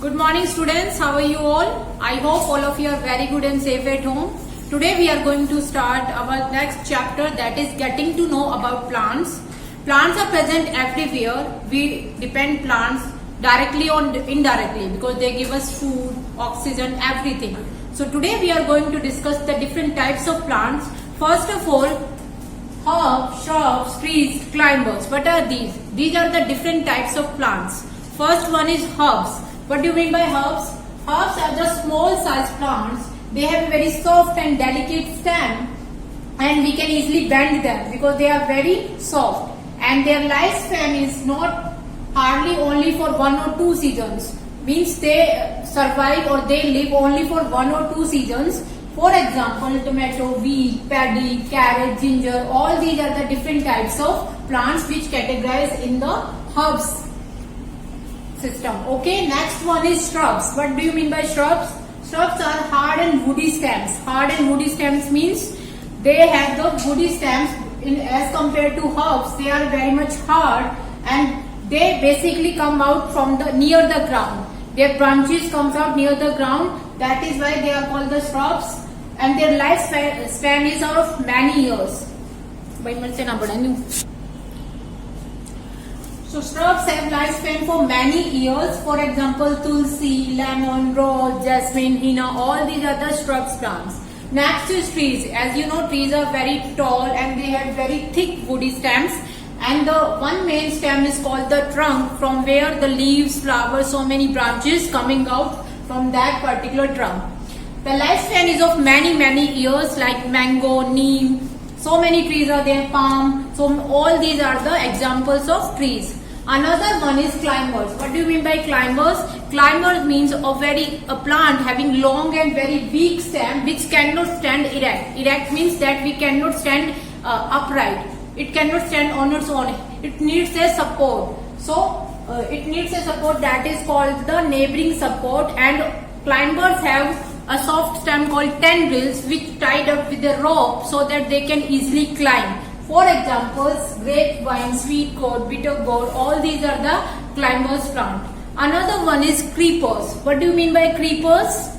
Good morning students, how are you all? I hope all of you are very good and safe at home. Today we are going to start our next chapter, that is getting to know about plants. Plants are present everywhere. We depend plants directly or indirectly because they give us food, oxygen, everything. So today we are going to discuss the different types of plants. First of all, herbs, shrubs, trees, climbers. What are these? These are the different types of plants. First one is herbs. What do you mean by herbs? Herbs are the small size plants. They have a very soft and delicate stem and we can easily bend them because they are very soft, and their lifespan is not hardly only for 1 or 2 seasons. Means they survive or they live only for 1 or 2 seasons. For example, tomato, wheat, paddy, carrot, ginger, all these are the different types of plants which categorize in the herbs system. Okay, next one is shrubs. What do you mean by shrubs? Shrubs are hard and woody stems. Hard and woody stems means they have the woody stems as compared to herbs. They are very much hard and they basically come out from the near the ground. Their branches comes out near the ground. That is why they are called the shrubs, and their lifespan is of many years. So shrubs have lifespan for many years. For example, tulsi, lemon, rose, jasmine, henna, all these are the shrubs plants. Next is trees. As you know, trees are very tall and they have very thick woody stems. And the one main stem is called the trunk, from where the leaves, flowers, so many branches coming out from that particular trunk. The lifespan is of many years, like mango, neem, so many trees are there, palm. So all these are the examples of trees. Another one is climbers. What do you mean by climbers? Climbers means a plant having long and very weak stem which cannot stand erect. Erect means that we cannot stand upright. It cannot stand on its own. It needs a support. So it needs a support that is called the neighboring support, and climbers have a soft stem called tendrils which tied up with a rope so that they can easily climb. For examples, grapevine, sweet gourd, bitter gourd, all these are the climbers plant. Another one is creepers. What do you mean by creepers?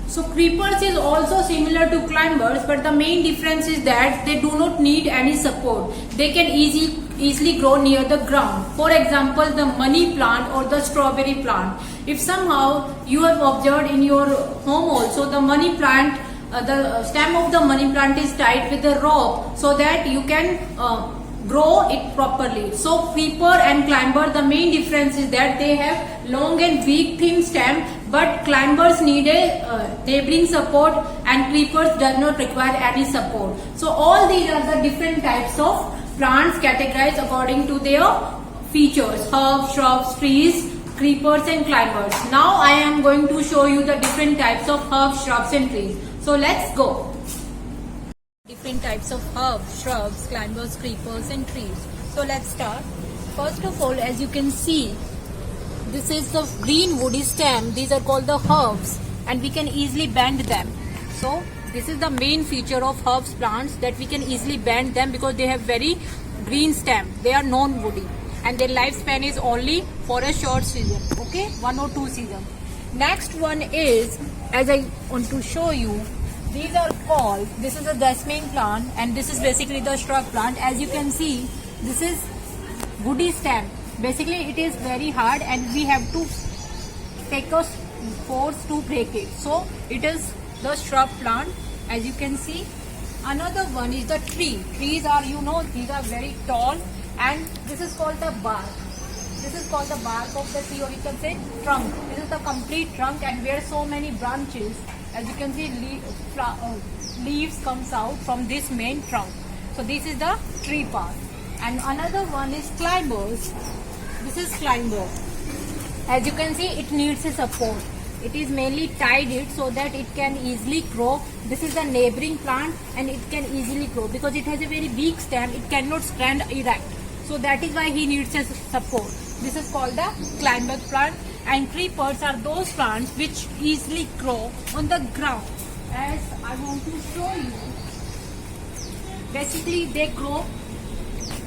So creepers is also similar to climbers, but the main difference is that they do not need any support. They can easily grow near the ground. For example, the money plant or the strawberry plant. If somehow you have observed in your home also, the money plant, the stem of the money plant is tied with a rope so that you can grow it properly. So creeper and climber, the main difference is that they have long and weak thin stem, but climbers need a neighboring support and creepers does not require any support. So all these are the different types of plants categorized according to their features: herbs, shrubs, trees, creepers and climbers. Now I am going to show you the different types of herbs, shrubs and trees. So let's go. Different types of herbs, shrubs, climbers, creepers and trees. So let's start. First of all, as you can see, this is the green woody stem. These are called the herbs and we can easily bend them. So this is the main feature of herbs plants, that we can easily bend them because they have very green stem. They are non-woody and their lifespan is only for a short season. Okay, 1 or 2 seasons. Next one is, as I want to show you, these are called, this is a jasmine plant and this is basically the shrub plant. As you can see, this is woody stem. Basically it is very hard and we have to take a force to break it. So it is the shrub plant, as you can see. Another one is the tree. Trees are, you know, these are very tall and this is called the bark. This is called the bark of the tree, or you can say trunk. This is the complete trunk and where so many branches. As you can see, leaves comes out from this main trunk. So this is the tree part. And another one is climbers. This is climber. As you can see, it needs a support. It is mainly tied it so that it can easily grow. This is the neighboring plant and it can easily grow because it has a very weak stem. It cannot stand erect. So that is why he needs a support. This is called the climber plant. And creepers are those plants which easily grow on the ground. As I want to show you, basically they grow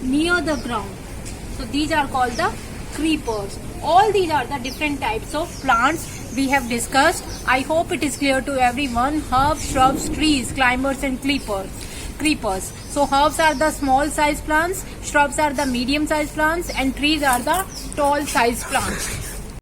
near the ground. So these are called the creepers. all these are the different types of plants we have discussed. I hope it is clear to everyone. Herbs, shrubs, trees, climbers and creepers. So herbs are the small size plants, shrubs are the medium size plants and trees are the tall size plants.